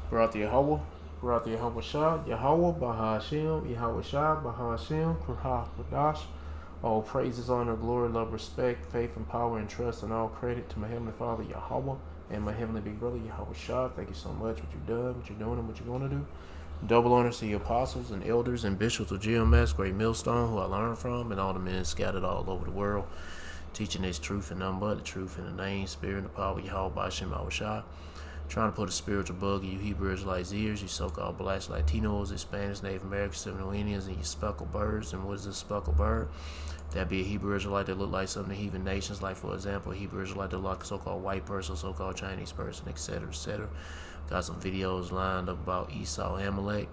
Barak Yahweh, Barak Yahweh Shah, Yahweh, Bahashim, Yahweh Shah, Bahashim, Kurha Kadash. All praises, honor, glory, love, respect, faith, and power, and trust, and all credit to my Heavenly Father, Yahweh, and my Heavenly Big Brother, Yahweh Shah. Thank you so much for what you've done, what you're doing, and what you're going to do. Double honors to the apostles and elders and bishops of GMS, Great Millstone, who I learned from, and all the men scattered all over the world, teaching this truth and none but the truth in the name, spirit, and the power of Yahweh Bashem Shah. Trying to put a spiritual bug in you Hebrew Israelites' ears, you so-called Black Latinos, Hispanics, Native Americans, Seminole Indians, and you speckled birds. And what is a speckled bird? That'd be a Hebrew Israelite that look like some of the heathen nations, like, for example, a Hebrew Israelite that look like a so-called white person, so-called Chinese person, etc., etc. Got some videos lined up about Esau-Amalek.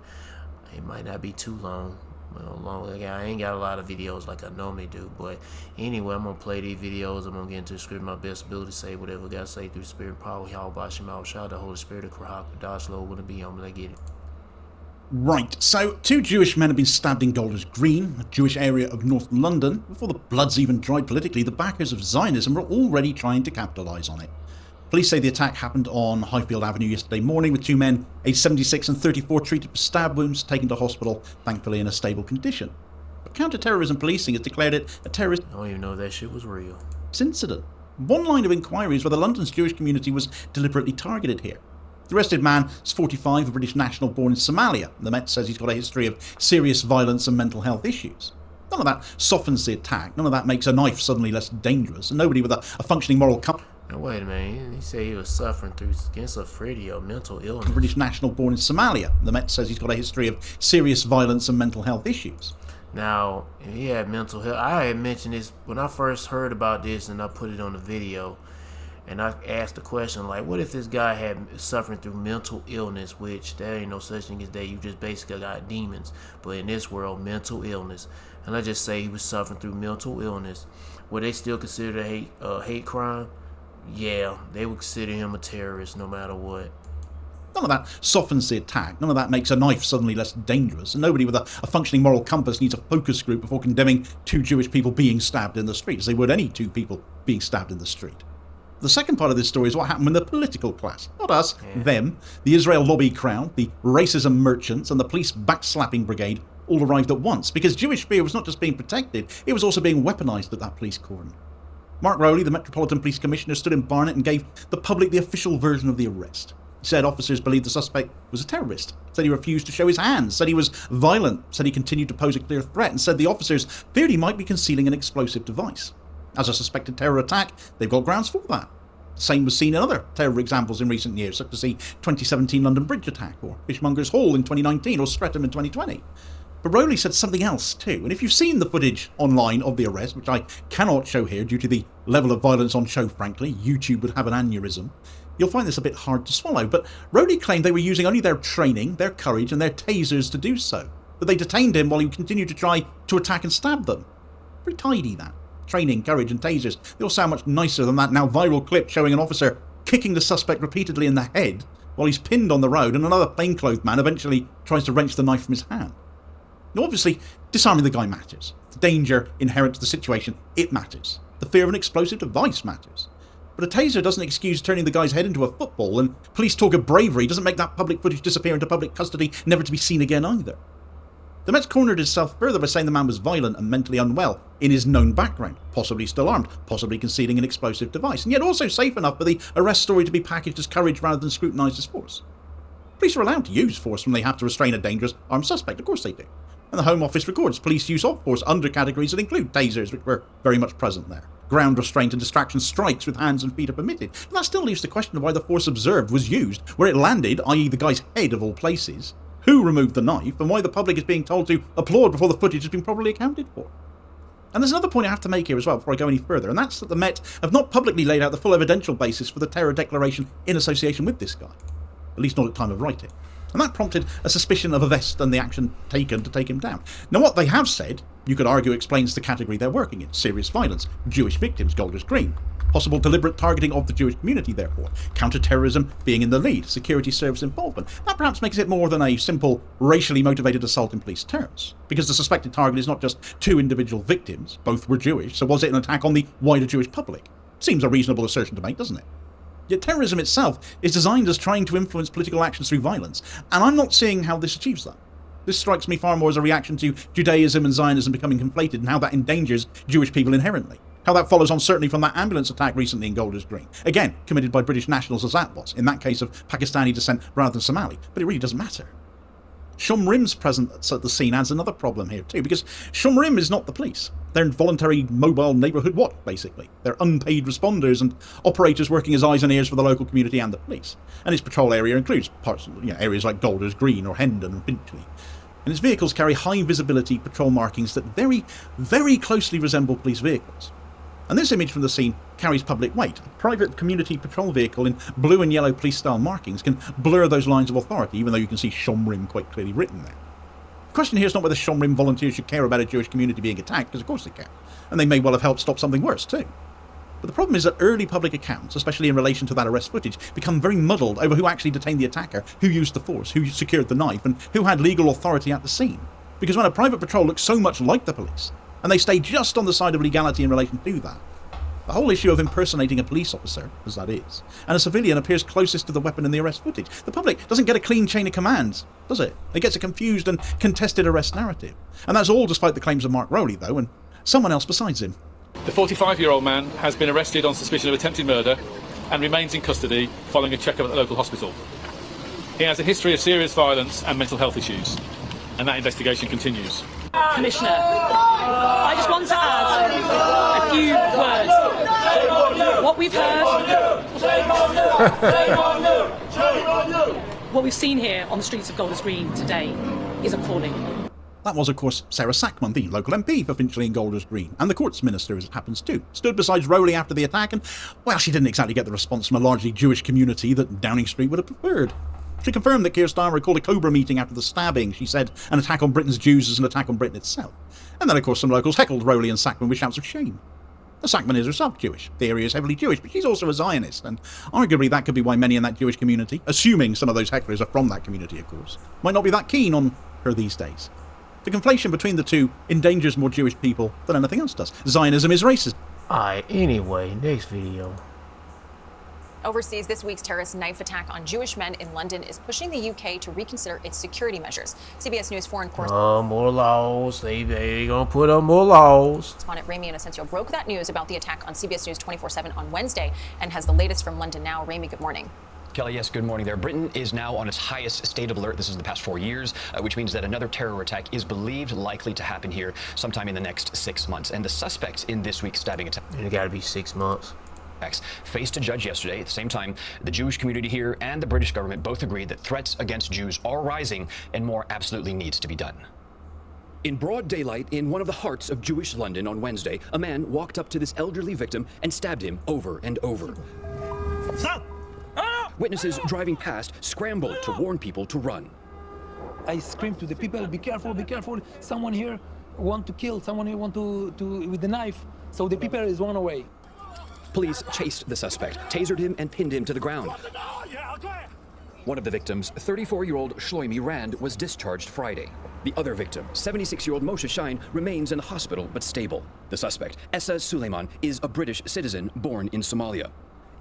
It might not be too long. I ain't got a lot of videos like I normally do, but anyway, I'm gonna play these videos. I'm gonna get into the script my best ability to say whatever I gotta say through the spirit power. Yahweh Shema Shah, the Holy Spirit of Krahak Dash Lord wouldn't be on. Let's get it. Right, so 2 Jewish men have been stabbed in Golders Green, a Jewish area of North London. Before the blood's even dried politically, the backers of Zionism are already trying to capitalise on it. Police say the attack happened on Highfield Avenue yesterday morning, with 2 men, aged 76 and 34, treated for stab wounds, taken to hospital, thankfully in a stable condition. But counter-terrorism policing has declared it a terrorist I don't even know that shit was real. incident. One line of inquiry is whether London's Jewish community was deliberately targeted here. The arrested man is 45, a British national born in Somalia. The Met says he's got a history of serious violence and mental health issues. None of that softens the attack, none of that makes a knife suddenly less dangerous, and nobody with a functioning moral compass. Now wait a minute, he said he was suffering through schizophrenia or mental illness. British national born in Somalia. The Met says he's got a history of serious violence and mental health issues. Now, he had mental health. I had mentioned this when I first heard about this, and I put it on the video, and I asked the question, like, what if this guy had suffering through mental illness, which there ain't no such thing as that. You just basically got demons. But in this world, mental illness. And let's just say he was suffering through mental illness. Would they still consider it a hate crime? Yeah, they would consider him a terrorist no matter what. None of that softens the attack, none of that makes a knife suddenly less dangerous, and nobody with a functioning moral compass needs a focus group before condemning 2 Jewish people being stabbed in the street, as they would any 2 people being stabbed in the street. The second part of this story is what happened when the political class, not us, them, the Israel lobby crowd, the racism merchants, and the police backslapping brigade all arrived at once, because Jewish fear was not just being protected, it was also being weaponised at that police cordon. Mark Rowley, the Metropolitan Police Commissioner, stood in Barnet and gave the public the official version of the arrest. He said officers believed the suspect was a terrorist, said he refused to show his hands, said he was violent, said he continued to pose a clear threat, and said the officers feared he might be concealing an explosive device. As a suspected terror attack, they've got grounds for that. The same was seen in other terror examples in recent years, such as the 2017 London Bridge attack, or Fishmongers Hall in 2019, or Streatham in 2020. But Rowley said something else too, and if you've seen the footage online of the arrest, which I cannot show here due to the level of violence on show, frankly, YouTube would have an aneurysm, you'll find this a bit hard to swallow. But Rowley claimed they were using only their training, their courage, and their tasers to do so, that they detained him while he continued to try to attack and stab them. Pretty tidy, that. Training, courage, and tasers. They all sound much nicer than that now viral clip showing an officer kicking the suspect repeatedly in the head while he's pinned on the road, and another plainclothes man eventually tries to wrench the knife from his hand. Now, obviously, disarming the guy matters. The danger inherent to the situation, it matters. The fear of an explosive device matters. But a taser doesn't excuse turning the guy's head into a football, and police talk of bravery doesn't make that public footage disappear into public custody, never to be seen again either. The Met's cornered itself further by saying the man was violent and mentally unwell in his known background, possibly still armed, possibly concealing an explosive device, and yet also safe enough for the arrest story to be packaged as courage rather than scrutinised as force. Police are allowed to use force when they have to restrain a dangerous armed suspect, of course they do. And the Home Office records police use of force under categories that include tasers, which were very much present there. Ground restraint and distraction strikes with hands and feet are permitted. But that still leaves the question of why the force observed was used where it landed, i.e. the guy's head of all places, who removed the knife, and why the public is being told to applaud before the footage has been properly accounted for. And there's another point I have to make here as well before I go any further, and that's that the Met have not publicly laid out the full evidential basis for the terror declaration in association with this guy. At least not at time of writing. And that prompted a suspicion of a vest and the action taken to take him down. Now, what they have said, you could argue explains the category they're working in. Serious violence, Jewish victims, Golders Green. Possible deliberate targeting of the Jewish community, therefore. Counter-terrorism being in the lead. Security service involvement. That perhaps makes it more than a simple racially motivated assault in police terms. Because the suspected target is not just 2 individual victims, both were Jewish, so was it an attack on the wider Jewish public? Seems a reasonable assertion to make, doesn't it? Yet terrorism itself is designed as trying to influence political actions through violence, and I'm not seeing how this achieves that. This strikes me far more as a reaction to Judaism and Zionism becoming conflated and how that endangers Jewish people inherently. How that follows on certainly from that ambulance attack recently in Golders Green. Again, committed by British nationals as that was, in that case of Pakistani descent rather than Somali, but it really doesn't matter. Shomrim's presence at the scene adds another problem here too, because Shomrim is not the police. They're voluntary mobile neighbourhood watch, basically. They're unpaid responders and operators working as eyes and ears for the local community and the police. And its patrol area includes parts, areas like Golders Green or Hendon and Finchley. And its vehicles carry high visibility patrol markings that very, very closely resemble police vehicles. And this image from the scene carries public weight. A private community patrol vehicle in blue and yellow police-style markings can blur those lines of authority, even though you can see Shomrim quite clearly written there. The question here is not whether Shomrim volunteers should care about a Jewish community being attacked, because of course they care. And they may well have helped stop something worse too. But the problem is that early public accounts, especially in relation to that arrest footage, become very muddled over who actually detained the attacker, who used the force, who secured the knife, and who had legal authority at the scene. Because when a private patrol looks so much like the police, and they stay just on the side of legality in relation to that, the whole issue of impersonating a police officer, as that is, and a civilian appears closest to the weapon in the arrest footage. The public doesn't get a clean chain of commands, does it? It gets a confused and contested arrest narrative. And that's all despite the claims of Mark Rowley, though, and someone else besides him. The 45-year-old man has been arrested on suspicion of attempted murder and remains in custody following a check-up at the local hospital. He has a history of serious violence and mental health issues, and that investigation continues. Commissioner, I just want to add a few words. What we've heard, what we've seen here on the streets of Golders Green today is appalling. That was, of course, Sarah Sackman, the local MP for Finchley and Golders Green, and the courts minister, as it happens too, stood beside Rowley after the attack, and, well, she didn't exactly get the response from a largely Jewish community that Downing Street would have preferred. She confirmed that Keir Starmer called a Cobra meeting after the stabbing. She said an attack on Britain's Jews is an attack on Britain itself. And then, of course, some locals heckled Rowley and Sackman with shouts of shame. The Sackman is herself Jewish. The area is heavily Jewish, but she's also a Zionist, and arguably that could be why many in that Jewish community, assuming some of those hecklers are from that community, of course, might not be that keen on her these days. The conflation between the two endangers more Jewish people than anything else does. Zionism is racist. Alright, anyway, next video. Overseas, this week's terrorist knife attack on Jewish men in London is pushing the UK to reconsider its security measures. CBS News foreign correspondent More laws. They gonna put up more laws. Rami Inocencio broke that news about the attack on CBS News 24/7 on Wednesday and has the latest from London now. Rami, good morning. Kelly, yes, good morning there. Britain is now on its highest state of alert. This is the past 4 years, which means that another terror attack is believed likely to happen here sometime in the next 6 months. And the suspects in this week's stabbing attack, It gotta be 6 months. faced a judge yesterday. At the same time, the Jewish community here and the British government both agreed that threats against Jews are rising and more absolutely needs to be done. In broad daylight, in one of the hearts of Jewish London on Wednesday, a man walked up to this elderly victim and stabbed him over and over. Stop! Witnesses driving past scrambled to warn people to run. I screamed to the people, be careful, someone here want to kill, someone here want to with the knife. So the people is run away. Police chased the suspect, tasered him and pinned him to the ground. One of the victims, 34-year-old Shloimi Rand, was discharged Friday. The other victim, 76-year-old Moshe Shine, remains in the hospital but stable. The suspect, Essa Suleiman, is a British citizen born in Somalia.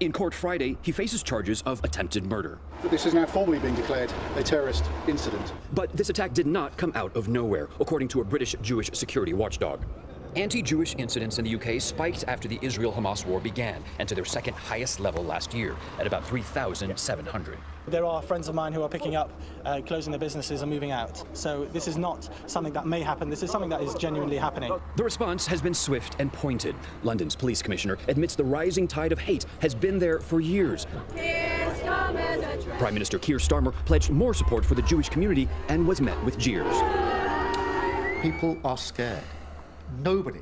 In court Friday, he faces charges of attempted murder. This is now formally being declared a terrorist incident. But this attack did not come out of nowhere, according to a British Jewish security watchdog. Anti-Jewish incidents in the UK spiked after the Israel-Hamas war began, and to their second highest level last year, at about 3,700. There are friends of mine who are picking up, closing their businesses and moving out. So this is not something that may happen. This is something that is genuinely happening. The response has been swift and pointed. London's police commissioner admits the rising tide of hate has been there for years. Prime Minister Keir Starmer pledged more support for the Jewish community and was met with jeers. People are scared. Nobody.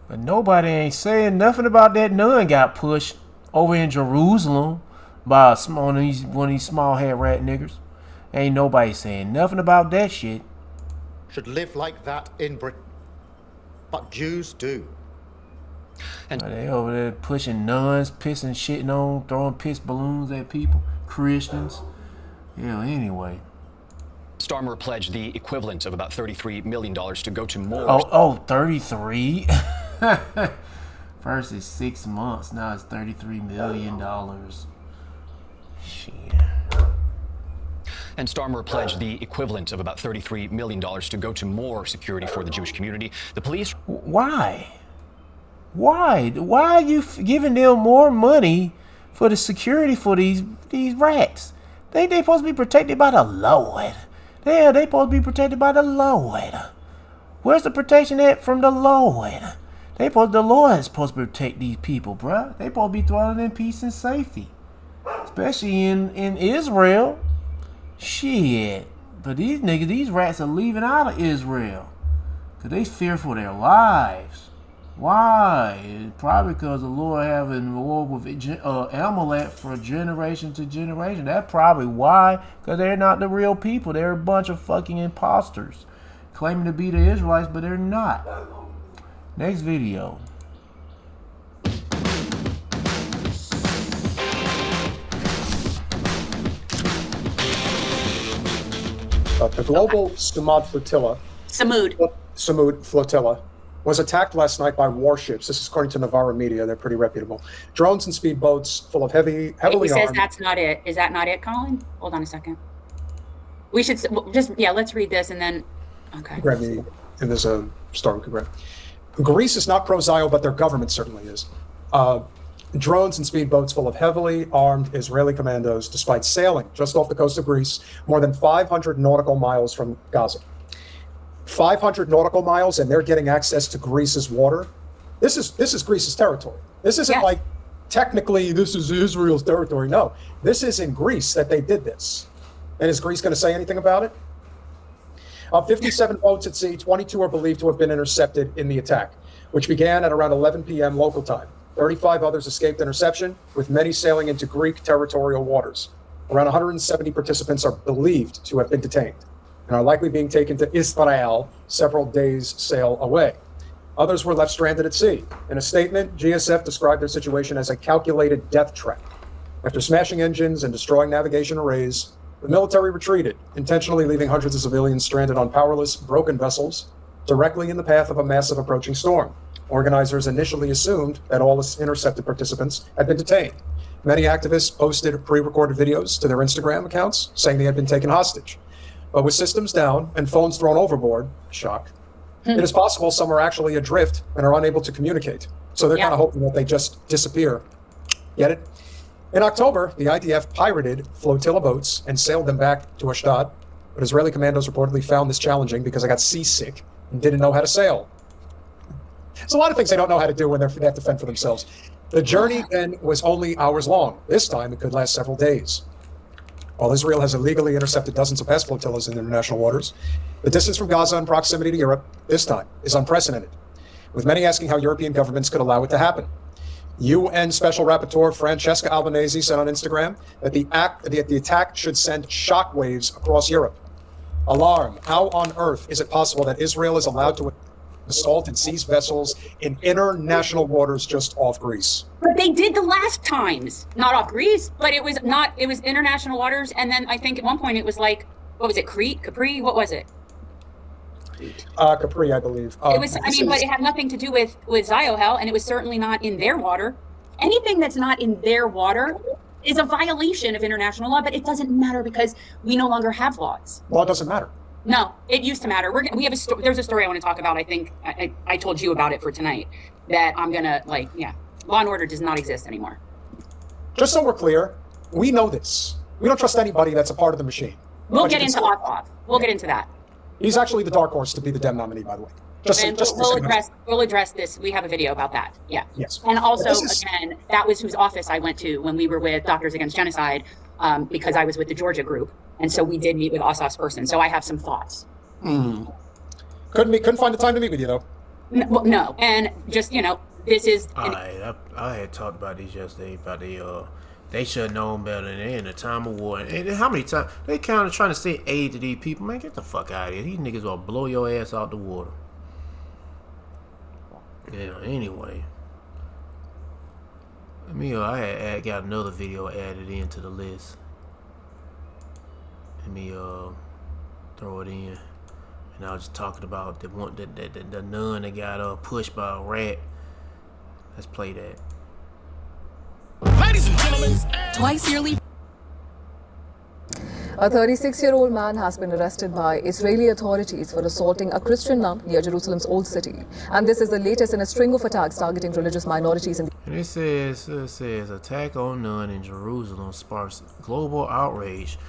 But nobody ain't saying nothing about that nun got pushed over in Jerusalem by one of these small head rat niggers. Ain't nobody saying nothing about that shit. Should live like that in Britain. But Jews do. And They over there pushing nuns, pissing, shitting on, throwing piss balloons at people, Christians. Yeah, anyway. Starmer pledged the equivalent of about $33 million to go to more. 33? First is 6 months, now it's $33 million. Shit. And Starmer pledged the equivalent of about $33 million to go to more security for the Jewish community. The police... Why? Why are you giving them more money for the security for these rats? They supposed to be protected by the Lord. They supposed to be protected by the Lord. Where's the protection at from the Lord? The Lord is supposed to protect these people, bruh. They supposed to be dwelling in peace and safety. Especially in Israel. Shit. But these rats are leaving out of Israel. Because they fear for their lives. Why? Probably because the Lord having war with Amalek for generation to generation. That's probably why. Because they're not the real people. They're a bunch of fucking imposters. Claiming to be the Israelites, but they're not. Next video. The global Samud flotilla was attacked last night by warships. This is according to Navarra Media. They're pretty reputable. Drones and speedboats full of heavily He says armed. that's not it. Is that not it, Colin? Hold on a second. We should just, let's read this and then, okay. Grab me, and there's a story we could grab. Greece is not pro-Zio, but their government certainly is. Drones and speedboats full of heavily armed Israeli commandos, despite sailing just off the coast of Greece, more than 500 nautical miles from Gaza. 500 nautical miles, and they're getting access to Greece's water. This is Greece's territory. This isn't like technically this is Israel's territory. No, this is in Greece that they did this. And is Greece going to say anything about it? 57 boats at sea, 22 are believed to have been intercepted in the attack, which began at around 11 p.m. local time. 35 others escaped interception, with many sailing into Greek territorial waters. Around 170 participants are believed to have been detained and are likely being taken to Israel, several days' sail away. Others were left stranded at sea. In a statement, GSF described their situation as a calculated death trap. After smashing engines and destroying navigation arrays, the military retreated, intentionally leaving hundreds of civilians stranded on powerless, broken vessels directly in the path of a massive approaching storm. Organizers initially assumed that all intercepted participants had been detained. Many activists posted pre-recorded videos to their Instagram accounts saying they had been taken hostage. But with systems down and phones thrown overboard, shock, it is possible some are actually adrift and are unable to communicate. So they're kind of hoping that they just disappear. Get it? In October, the IDF pirated flotilla boats and sailed them back to Ashdod. But Israeli commandos reportedly found this challenging because they got seasick and didn't know how to sail. There's a lot of things they don't know how to do when they have to fend for themselves. The journey then was only hours long. This time, it could last several days. While Israel has illegally intercepted dozens of pest flotillas in international waters, the distance from Gaza and proximity to Europe this time is unprecedented, with many asking how European governments could allow it to happen. UN Special Rapporteur Francesca Albanese said on Instagram that the attack should send shockwaves across Europe. Alarm. How on earth is it possible that Israel is allowed to assault and seize vessels in international waters just off Greece? But they did the last times, not off Greece, but it was international waters. And then I think at one point it was like, what was it, Crete, Capri? What was it? Capri, I believe. It was, but it had nothing to do with Ziohel, and it was certainly not in their water. Anything that's not in their water is a violation of international law, but it doesn't matter because we no longer have laws. Law doesn't matter. No, it used to matter. We have there's a story I want to talk about. I think I told you about it for tonight that I'm gonna law and order does not exist anymore. Just so we're clear, we know this. We don't trust anybody that's a part of the machine. We'll get into Ossoff. We'll get into that. He's actually the dark horse to be the Dem nominee, by the way. We'll address this. We have a video about that. Yeah. Yes. And also, again, that was whose office I went to when we were with Doctors Against Genocide, because I was with the Georgia group, and so we did meet with Ossoff's person. So I have some thoughts. Couldn't find the time to meet with you though. No, and just this is. I had talked about this yesterday about they should have known better than they in a time of war. And how many times they kind of trying to say aid to these people? Man, get the fuck out of here. These niggas will blow your ass out the water. Yeah, anyway. I got another video added into the list. Let me throw it in. And I was just talking about the nun that got pushed by a rat. Let's play that. Ladies and gentlemen, twice yearly. A 36-year-old man has been arrested by Israeli authorities for assaulting a Christian nun near Jerusalem's Old City. And this is the latest in a string of attacks targeting religious minorities in the... And it says attack on nun in Jerusalem sparks global outrage.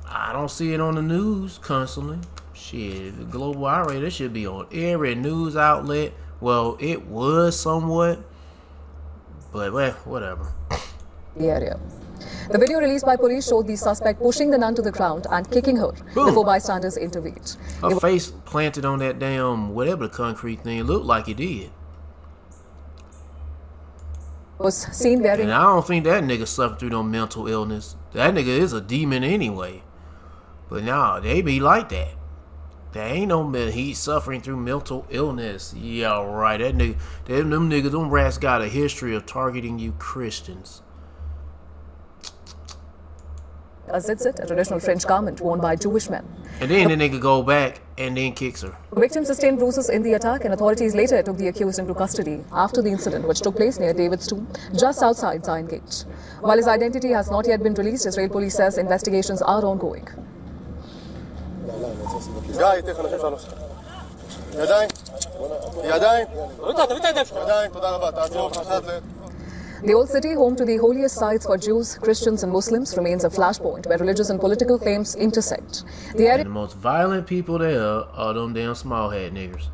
I don't see it on the news constantly. Shit, global outrage, that should be on every news outlet. Well, it was somewhat, but well, whatever. The area. The video released by police showed the suspect pushing the nun to the ground and kicking her before bystanders intervened. Her face planted on that damn whatever the concrete thing looked like it did. Was seen wearing... And I don't think that nigga suffered through no mental illness. That nigga is a demon anyway. But nah, they be like that. There ain't no he's suffering through mental illness. Yeah, right. That nigga, them niggas, them rats got a history of targeting you Christians. A zitzit, a traditional French garment worn by Jewish men. And then the nigga go back and then kicks her. The victim sustained bruises in the attack, and authorities later took the accused into custody after the incident, which took place near David's tomb, just outside Zion Gate. While his identity has not yet been released, Israel police says investigations are ongoing. The Old City, home to the holiest sites for Jews, Christians and Muslims, remains a flashpoint where religious and political claims intersect. The area... And the most violent people there are them damn small head niggers.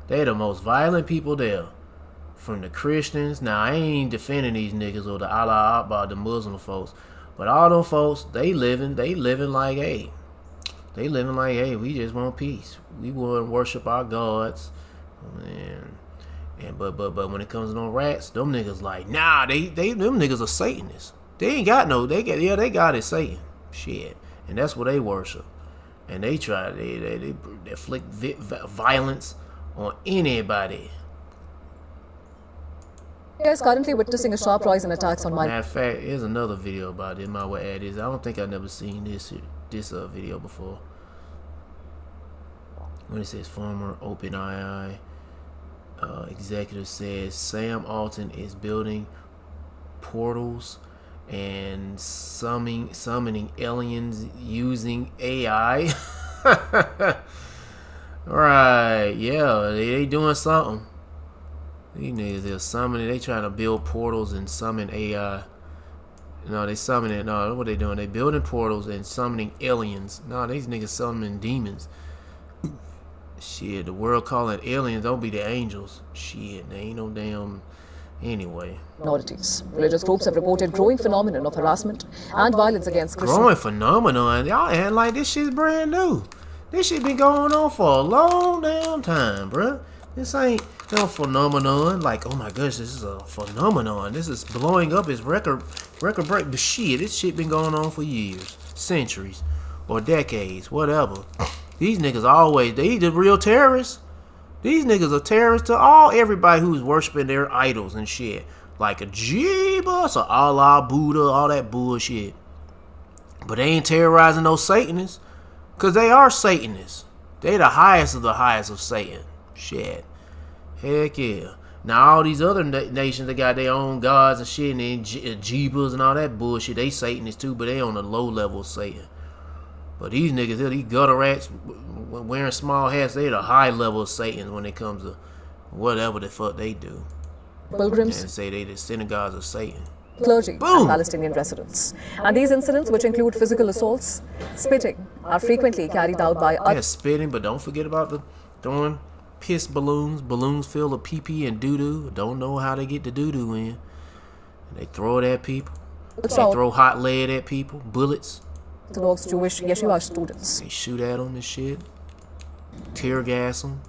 They're the most violent people there. From the Christians, now I ain't defending these niggas or the Allah Akbar, the Muslim folks, but all them folks, they living like, hey, we just want peace. We want to worship our gods. But when it comes to them rats, them niggas like, nah, them niggas are Satanists. They ain't got no, they got it Satan. Shit. And that's what they worship. And they try, they inflict violence on anybody. is currently witnessing a sharp rise in attacks on my... Matter of fact, here's another video about it. I will add this. I don't think I've never seen this video before. When it says former OpenAI executive says Sam Altman is building portals and summoning aliens using AI. Right, yeah, they doing something. These niggas, they're summoning, they trying to build portals and summon AI. No, they summoning, no, what they doing? They building portals and summoning aliens. No, these niggas summoning demons. Shit, the world calling aliens, don't be the angels. Shit, they ain't no damn... Anyway. Minorities. Religious groups have reported growing phenomenon of harassment and violence against Christians. Growing phenomenon? Y'all acting like this shit's brand new. This shit been going on for a long damn time, bruh. This ain't no phenomenon. Like, oh my gosh, this is a phenomenon. This is blowing up its record break. But shit, this shit been going on for years, centuries, or decades, whatever. These niggas always, they the real terrorists. These niggas are terrorists to everybody who's worshiping their idols and shit. Like a Jeebus or Allah, Buddha, all that bullshit. But they ain't terrorizing those Satanists. Because they are Satanists. They the highest of Satan. Shit. Heck yeah. Now all these other nations, they got their own gods and shit. And Jeebus and all that bullshit. They Satanists too, but they on the low level of Satan. But these niggas, these gutter rats wearing small hats, they the high level of Satan when it comes to whatever the fuck they do. Pilgrims. And say they the synagogues of Satan. Clergy and Palestinian residents. And these incidents, which include physical assaults, spitting, are frequently carried out by others. Yeah, spitting, but don't forget about the throwing piss balloons filled with pee-pee and doo-doo. Don't know how they get the doo-doo in. They throw it at people. They throw hot lead at people, bullets. Orthodox Jewish yeshiva students. They shoot at them and shit. Tear gas them.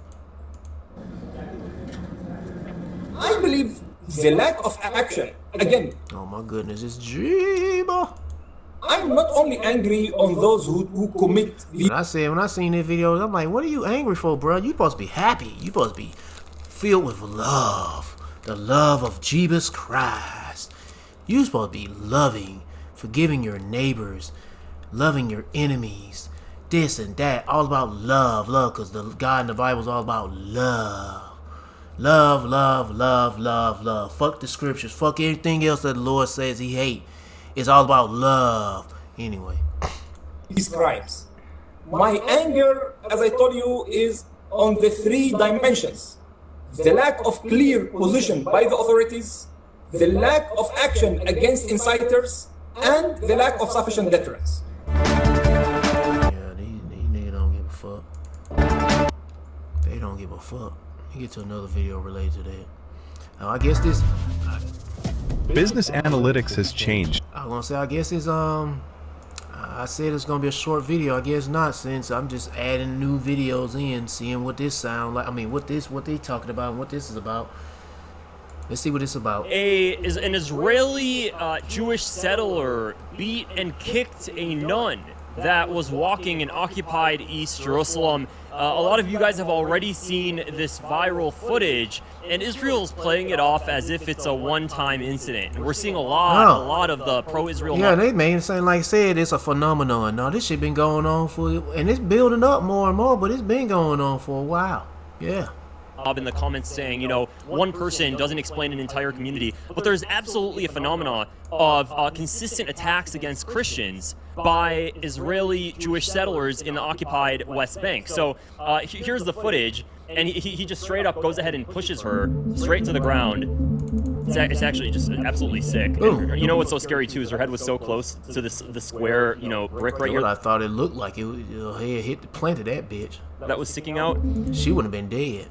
I believe the lack of action, again. Oh my goodness, it's Jeeba. I'm not only angry on those who commit. When I seen this video, I'm like, what are you angry for, bro? You supposed to be happy. You supposed to be filled with love. The love of Jesus Christ. You supposed to be loving, forgiving your neighbors, loving your enemies, this and that, all about love, because the God in the Bible is all about love. Love, love, love, love, love. Fuck the scriptures, fuck everything else that the Lord says he hate. It's all about love. Anyway, these crimes. My anger, as I told you, is on the three dimensions: the lack of clear position by the authorities, the lack of action against inciters, and the lack of sufficient deterrence. Yeah, these niggas don't give a fuck. They don't give a fuck. Let me get to another video related to that. Now, I guess this... Business analytics has changed. I was gonna say, I guess it's, I said it's gonna be a short video. I guess not, since I'm just adding new videos in, seeing what this sound like. I mean, what they talking about and what this is about. Let's see what it's about. An Israeli Jewish settler beat and kicked a nun that was walking in occupied East Jerusalem. A lot of you guys have already seen this viral footage, and Israel's playing it off as if it's a one-time incident. We're seeing a lot of the pro-Israel. Yeah, they made it seem like said it's a phenomenon. No, this shit been going on for, and it's building up more and more, but it's been going on for a while. Yeah. In the comments saying, you know, one person doesn't explain an entire community, but there's absolutely a phenomenon of consistent attacks against Christians by Israeli Jewish settlers in the occupied West Bank. So here's the footage, and he just straight up goes ahead and pushes her straight to the ground. It's actually just absolutely sick. And, you know what's so scary too is her head was so close to the square, you know, brick right here. I thought it looked like it hit the plant of that bitch. That was sticking out. She would have been dead.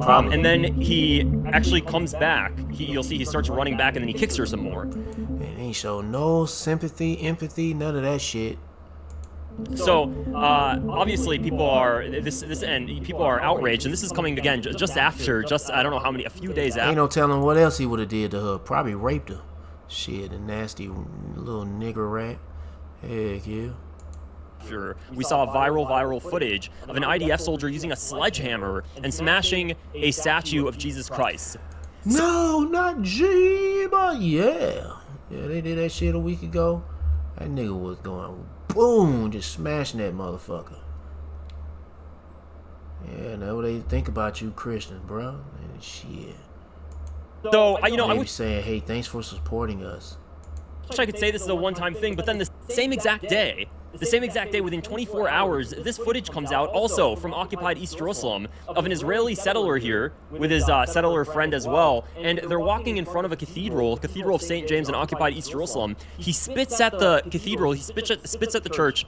And then he actually comes back. You'll see he starts running back, and then he kicks her some more. And he showed no sympathy, empathy, none of that shit. So obviously people are people are outraged, and this is coming again just after, I don't know how many, a few days after. Ain't no telling what else he would have did to her. Probably raped her. Shit, a nasty little nigger rat. Heck yeah. We saw viral footage of an IDF soldier using a sledgehammer and smashing a statue of Jesus Christ. No, not Jeeba. Yeah, they did that shit a week ago. That nigga was going boom, just smashing that motherfucker. Yeah, now what they think about you Christians, bro. And shit. So I was saying, hey, thanks for supporting us. I wish I could say this is a one-time thing, but then the same exact day, within 24 hours, this footage comes out also from occupied East Jerusalem of an Israeli settler here with his settler friend as well, and they're walking in front of a cathedral of St. James in occupied East Jerusalem. He spits at the cathedral, he spits at the church,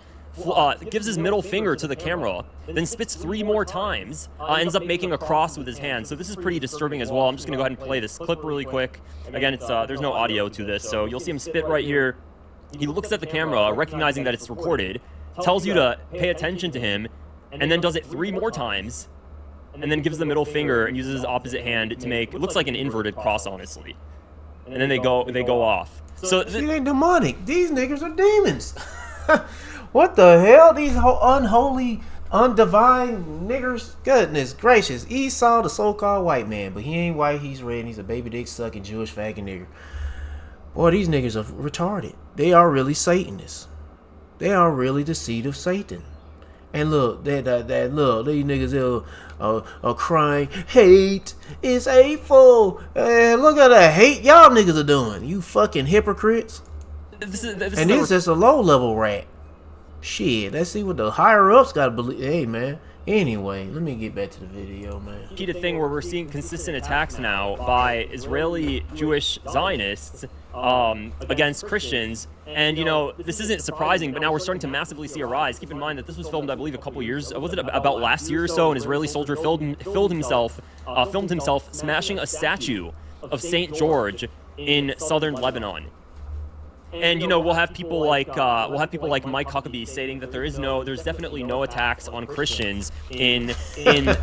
gives his middle finger to the camera, then spits 3 more times, ends up making a cross with his hand. So this is pretty disturbing as well. I'm just gonna go ahead and play this clip really quick. Again, it's there's no audio to this, so you'll see him spit right here. He looks at the camera, recognizing that it's recorded, tells you to pay attention to him, and then does it 3 more times, and then gives the middle finger and uses his opposite hand to make, it looks like an inverted cross, honestly. And then they go off. So it ain't demonic. These niggas are demons. What the hell? These unholy, undivine niggers. Goodness gracious. Esau, the so-called white man, but he ain't white, he's red, and he's a baby dick sucking Jewish faggot nigger. Boy, these niggas are retarded. They are really Satanists. They are really the seed of Satan. And look, these niggas are crying, hate is hateful. Look at the hate y'all niggas are doing. You fucking hypocrites. This is just a low-level rat. Shit, let's see what the higher-ups got to believe. Hey, man. Anyway, let me get back to the video, man. Key to thing where we're seeing consistent attacks now by Israeli Jewish Zionists against Christians, and you know, this isn't surprising, but now we're starting to massively see a rise. Keep in mind that this was filmed, I believe, a couple years, was it about last year or so? An Israeli soldier filmed himself smashing a statue of St. George in southern Lebanon. And you know, we'll have people like Mike Huckabee stating that there's definitely no attacks on Christians in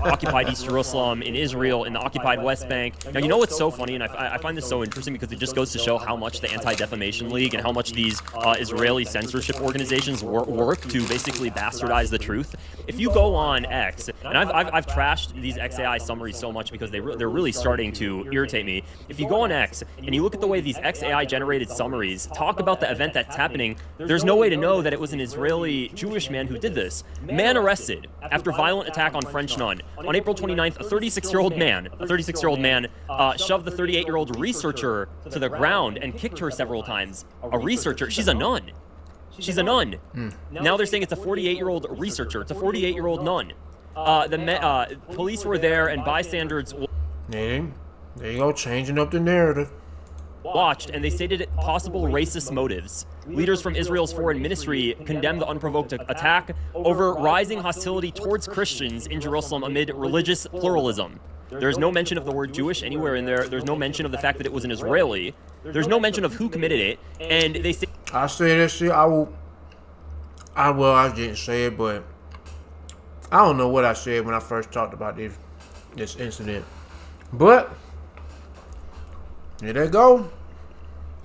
occupied East Jerusalem, in Israel, in the occupied West Bank. Now, you know what's so funny, and I find this so interesting because it just goes to show how much the Anti-Defamation League and how much these Israeli censorship organizations work to basically bastardize the truth. If you go on X, and I've trashed these XAI summaries so much because they're really starting to irritate me. If you go on X and you look at the way these XAI generated summaries talk about the event that's happening, there's no way to know that it was an Israeli Jewish man who did this. Man arrested after violent attack on French nun. On April 29th, a 36-year-old man shoved the 38-year-old researcher to the ground and kicked her several times. A researcher, she's a nun. She's a nun. Now they're saying it's a 48-year-old researcher. It's a 48-year-old nun. Police were there and bystanders there you go, changing up the narrative. Watched, and they stated possible racist motives. Leaders from Israel's foreign ministry condemned the unprovoked attack over rising hostility towards Christians in Jerusalem amid religious pluralism. There's no mention of the word Jewish anywhere in there. There's no mention of the fact that it was an Israeli. There's no mention of who committed it. And they say... I say that shit, I didn't say it, but I don't know what I said when I first talked about this incident. But here they go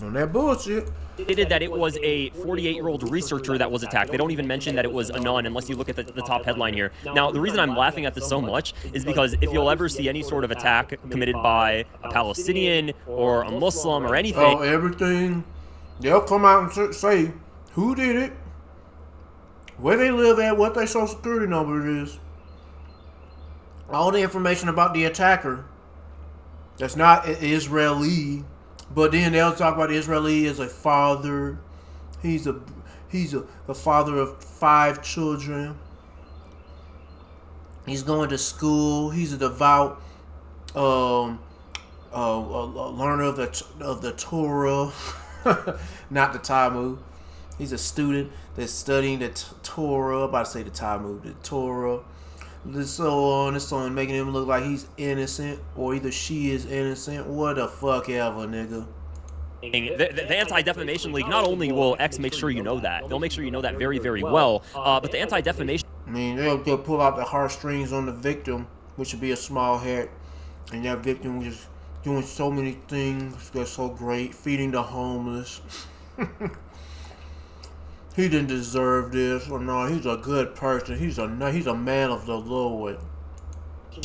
on that bullshit. Stated that it was a 48-year-old researcher that was attacked. They don't even mention that it was a nun unless you look at the top headline here. Now, the reason I'm laughing at this so much is because if you'll ever see any sort of attack committed by a Palestinian or a Muslim or anything... Oh, everything. They'll come out and say who did it, where they live at, what their social security number is. All the information about the attacker that's not Israeli. But then they'll talk about Israeli as a father. He's a father of 5 children. He's going to school. He's a devout learner of the Torah, not the Talmud. He's a student that's studying the Torah. I'm about to say the Talmud, the Torah. So on and so on, making him look like he's innocent, or either she is innocent. What the fuck ever, nigga. The Anti-Defamation League, not only will X make sure you know that, they'll make sure you know that very, very well, but the Anti-Defamation... I mean, they'll pull out the heartstrings on the victim, which would be a small hat, and that victim was doing so many things that's so great, feeding the homeless. He didn't deserve this, or no, he's a good person. He's a man of the Lord.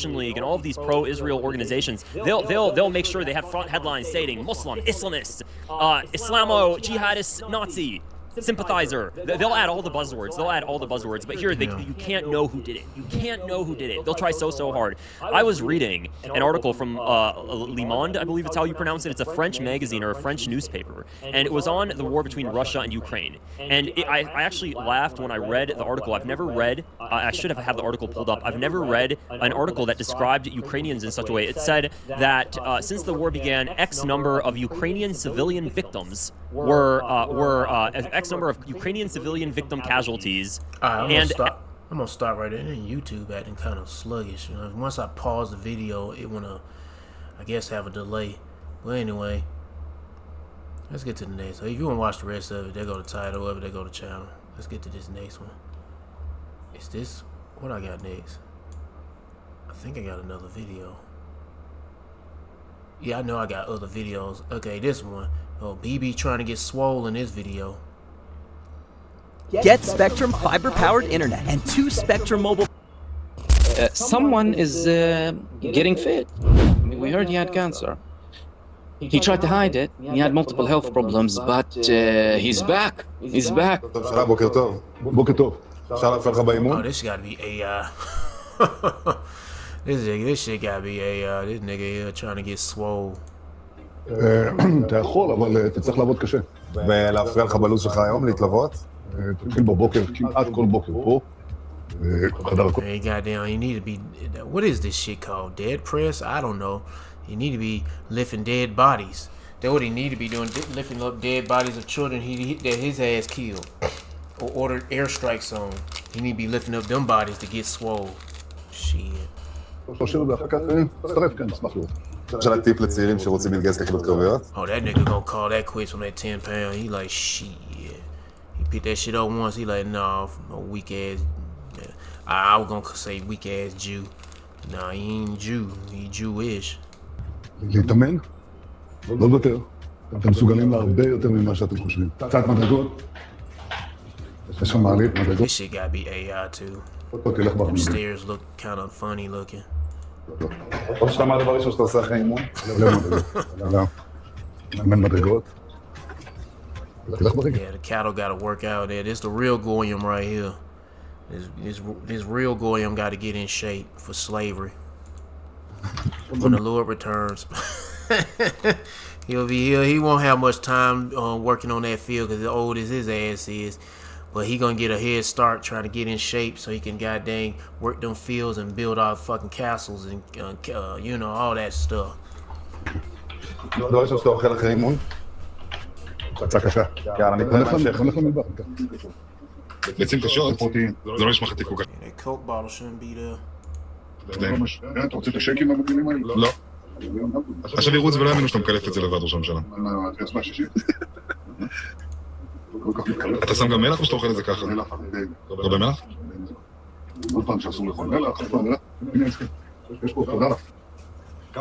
League and all of these pro-Israel organizations, they'll make sure they have front headlines stating Muslim, Islamist, Islamo-jihadist, Nazi, sympathizer. They'll add all the buzzwords. But here, you can't know who did it. You can't know who did it. They'll try so hard. I was reading an article from Le Monde, I believe it's how you pronounce it. It's a French magazine or a French newspaper. And it was on the war between Russia and Ukraine. And I actually laughed when I read the article. I've never read, I should have had the article pulled up. I've never read an article that described Ukrainians in such a way. It said that since the war began, X number of Ukrainian civilian victims were X number of Ukrainian civilian victim casualties. I'm gonna stop right there. And YouTube acting kind of sluggish. You know, once I pause the video, it wanna, I guess, have a delay. But anyway, let's get to the next. So if you wanna watch the rest of it, they go to title of it, they go to channel. Let's get to this next one. Is this what I got next? I think I got another video. Yeah, I know I got other videos. Okay, this one. Oh, BB trying to get swole in this video. Get Spectrum fiber-powered internet and 2 Spectrum mobile. Someone is getting fit. We heard he had cancer. He tried to hide it. He had multiple health problems, but he's back. He's back. Oh, this gotta be AI. This shit gotta be AI. This nigga here trying to get swole. אתה יכול, אבל תצטרך לעבוד קשה. ולהפריע לך בלו"ז שלך היום להתלוות? תתחיל בבוקר, כמעט כל בוקר פה. Hey, goddamn, you need to be... What is this shit called? Dead press? I don't know. You need to be lifting dead bodies. That's what he need to be doing, lifting up dead bodies of children that his ass killed. Or ordered airstrikes on. He need to be lifting up them bodies to get swole. Shit. ואחר כך תצטרף כאן, נשמח לראות. של הטיפ לצעירים שרוצים להתגייס ליחידות קרביות? Oh, that nigga gonna call that quits on that 10 pound. He like, shit. He picked that shit up once. He like, nah, no weak ass. I was gonna say weak ass Jew. Nah, he ain't Jew. He Jewish. להתאמן? לא לוותר. אתם מסוגלים להרבה יותר ממה שאתם חושבים. קצת מדרגות. יש לך מעלית, מדרגות. This shit gotta be AI too. Them stairs look kind of funny looking. עוד שאתה מה הדבר ראשון שאתה עושה אחרי אימון? מאמן מדרגות. Yeah, the cattle gotta work out there. This the real Goyim right here. This real Goyim gotta get in shape for slavery. When the Lord returns. He won't have much time working on that field because as old as his ass is. But he gonna get a head start trying to get in shape so he can goddamn work them fields and build our fucking castles and you know, all that stuff. לא יש שאתה אוכל אחרי אימון? בבקשה. יאללה, אני פונה בהמשך. ביצים קשות, זה לא נשמע חצי כל כך. That Coke bottle shouldn't be there. אתה רוצה את השקים המקבילים האלה? לא. עכשיו ירוץ ולא יאמינו שאתה מקלף את זה לבד, ראש הממשלה. אתה שם גם מלח או שאתה אוכל את זה ככה? הרבה מלח? עוד פעם שאסור לאכול מלח, יש פה, תודה לך.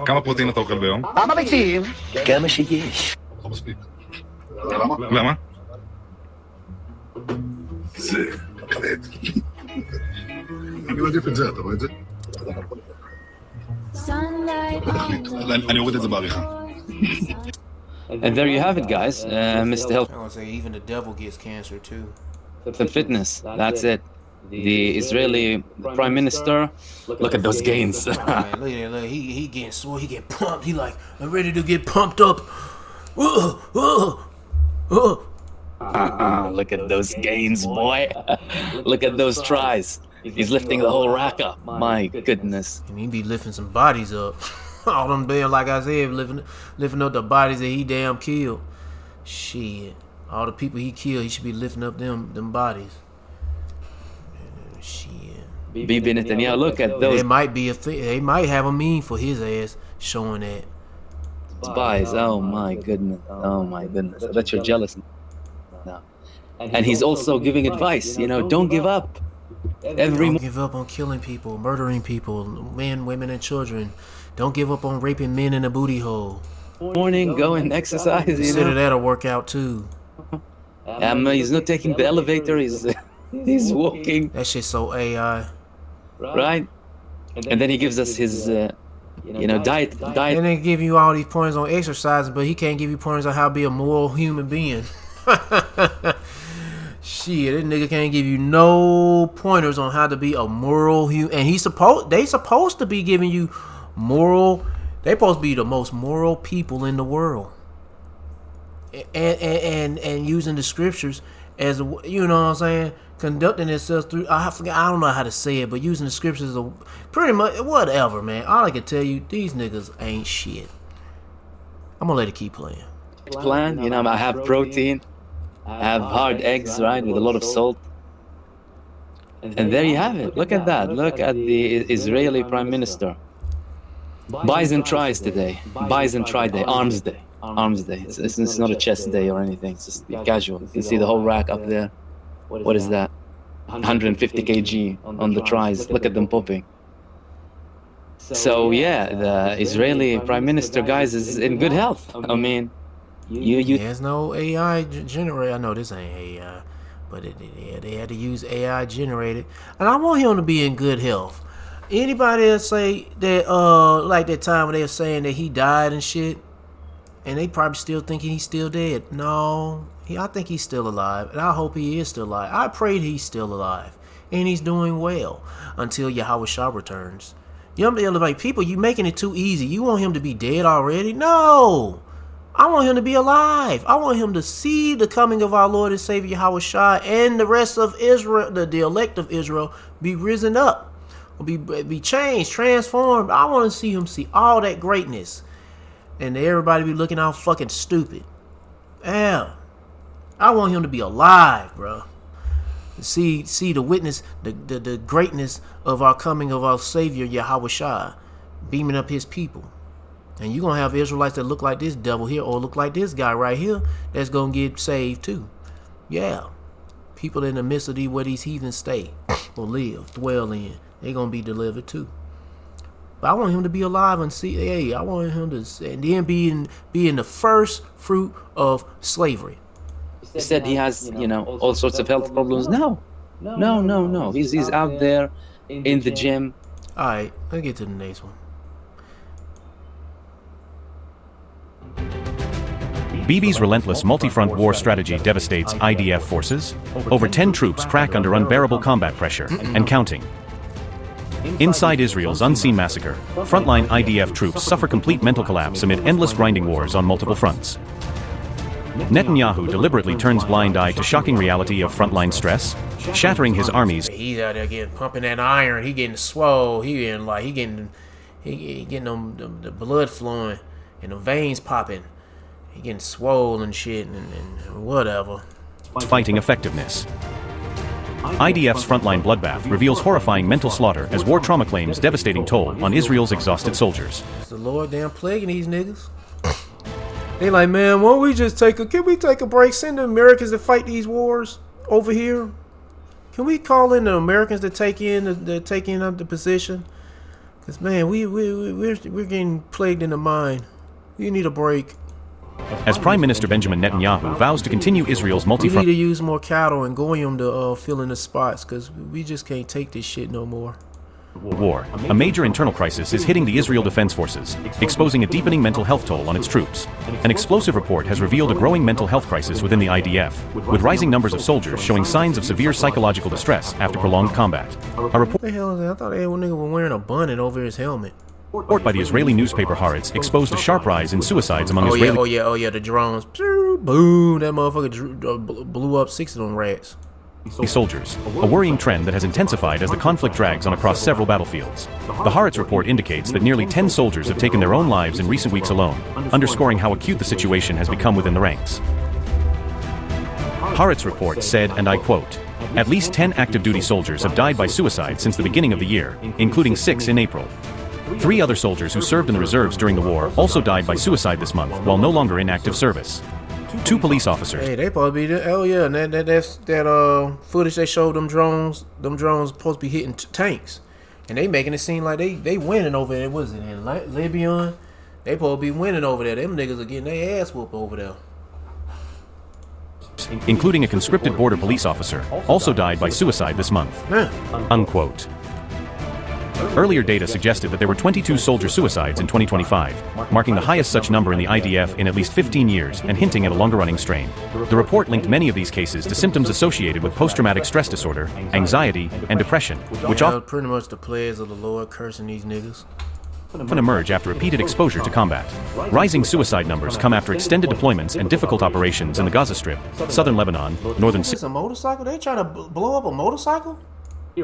כמה פרוטאין אתה אוכל ביום? כמה ביצים? כמה שיש. לא מספיק. למה? זה כבד. אני מעדיף את זה, אתה רואה את זה? אני אוריד את זה בעריכה. And there you have it, guys. Mr. Health. I was gonna say even the devil gets cancer too. And fitness. That's it. The Israeli Prime Minister. Look at those gains. Man, look at that. He getting swole. He get pumped. He like, I'm ready to get pumped up. Look at those gains, boy. Look at those tries. He's lifting the whole rack up. My goodness. And he be lifting some bodies up. All them damn, like I said, lifting up the bodies that he damn killed. Shit. All the people he killed, he should be lifting up them bodies. Shit. Bibi Netanyahu, look at those. It might be a thing. They might have a meme for his ass showing that. Spies. Oh my goodness. Oh my goodness. I bet you're jealous now. And he's also giving advice. You know, don't give up. Don't give up on killing people, murdering people, men, women, and children. Don't give up on raping men in a booty hole. Morning, go and exercise. Consider that a workout too. He's not taking the elevator. He's walking. That shit's so AI. Right? And then he gives us his, diet. And they give you all these points on exercising, but he can't give you points on how to be a moral human being. Shit, this nigga can't give you no pointers on how to be a moral human. And they supposed to be giving you moral. They supposed to be the most moral people in the world. And using the scriptures as a, you know what I'm saying, conducting themselves through. I don't know how to say it, but using the scriptures as a pretty much whatever, man. All I can tell you, these niggas ain't shit. I'm gonna let it keep playing. Plan, I have protein. I have hard eggs, right, with a lot of salt. And there you have it. Look at that. Look at the Israeli Prime Minister. Buys and tries today. Buys and try day. Arms day. Arms day. It's not a chest day or anything. It's just casual. You can see the whole rack up there. What is that? 150 kg on the tries. Look at them popping. So yeah, the Israeli Prime Minister, guys, is in good health. I mean, There's no AI generated. I know this ain't AI, but they had to use AI generated, and I want him to be in good health. Anybody that say that like that time when they were saying that he died and shit, and they probably still thinking he's still dead. No, I think he's still alive, and I hope he is still alive. I pray he's still alive and he's doing well until Yahweh Shah returns. You know, like people, you making it too easy. You want him to be dead already? No. I want him to be alive. I want him to see the coming of our Lord and Savior Yahweh Shah and the rest of Israel, the elect of Israel, be risen up, be changed, transformed. I want to see him see all that greatness, and everybody be looking all fucking stupid. Yeah, I want him to be alive, bro. See the witness, the greatness of our coming of our Savior Yahweh Shah, beaming up his people. And you're going to have Israelites that look like this devil here or look like this guy right here that's going to get saved too. Yeah. People in the midst of where these heathens stay or live, dwell in, they're going to be delivered too. But I want him to be alive and see, hey, I want him to, and then be in the first fruit of slavery. He said he has, all sorts of health problems. No. He's out there in the gym. All right, let's get to the next one. Bibi's relentless multi-front war strategy devastates IDF forces. Over 10 troops crack under unbearable combat pressure and counting. Inside Israel's unseen massacre, frontline IDF troops suffer complete mental collapse amid endless grinding wars on multiple fronts. Netanyahu deliberately turns blind eye to shocking reality of frontline stress, shattering his armies. He's out there getting pumping that iron. He getting swole. He getting the blood flowing and the veins popping. He getting swole and shit and whatever. Fighting effectiveness. IDF's frontline bloodbath reveals horrifying mental slaughter as war trauma claims devastating toll on Israel's exhausted soldiers. It's the Lord damn plaguing these niggas. They like, man, won't we just can we take a break? Send the Americans to fight these wars over here? Can we call in the Americans to take in the position? Cause man, we're getting plagued in the mind. We need a break. As Prime Minister Benjamin Netanyahu vows to continue Israel's We multi-front need to use more cattle and goyim to fill in the spots, cause we just can't take this shit no more. war, a major internal crisis is hitting the Israel Defense Forces, exposing a deepening mental health toll on its troops. An explosive report has revealed a growing mental health crisis within the IDF, with rising numbers of soldiers showing signs of severe psychological distress after prolonged combat. A report What the hell is that? I thought that nigga was wearing a bonnet over his helmet. by the Israeli newspaper Haaretz exposed a sharp rise in suicides among Israeli Oh yeah, the drones. Boom, that motherfucker blew up 6 of them rats. soldiers, a worrying trend that has intensified as the conflict drags on across several battlefields. The Haaretz report indicates that nearly 10 soldiers have taken their own lives in recent weeks alone, underscoring how acute the situation has become within the ranks. Haaretz report said, and I quote, "At least 10 active duty soldiers have died by suicide since the beginning of the year, including 6 in April. 3 other soldiers who served in the reserves during the war also died by suicide this month while no longer in active service. 2 police officers." Hey, they probably be oh yeah, and that footage they showed them drones supposed to be hitting tanks, and they making it seem like they winning over there. What is it in Libya? They supposed to be winning over there. Them niggas are getting their ass whooped over there. Including a conscripted border police officer, also died by suicide this month. Unquote. Earlier data suggested that there were 22 soldier suicides in 2025, marking the highest such number in the IDF in at least 15 years and hinting at a longer-running strain. The report linked many of these cases to symptoms associated with post-traumatic stress disorder, anxiety, and depression, which often pretty much the players of the Lord cursing these niggas. emerge after repeated exposure to combat. Rising suicide numbers come after extended deployments and difficult operations in the Gaza Strip, southern Lebanon, northern It's a motorcycle? They trying to blow up a motorcycle?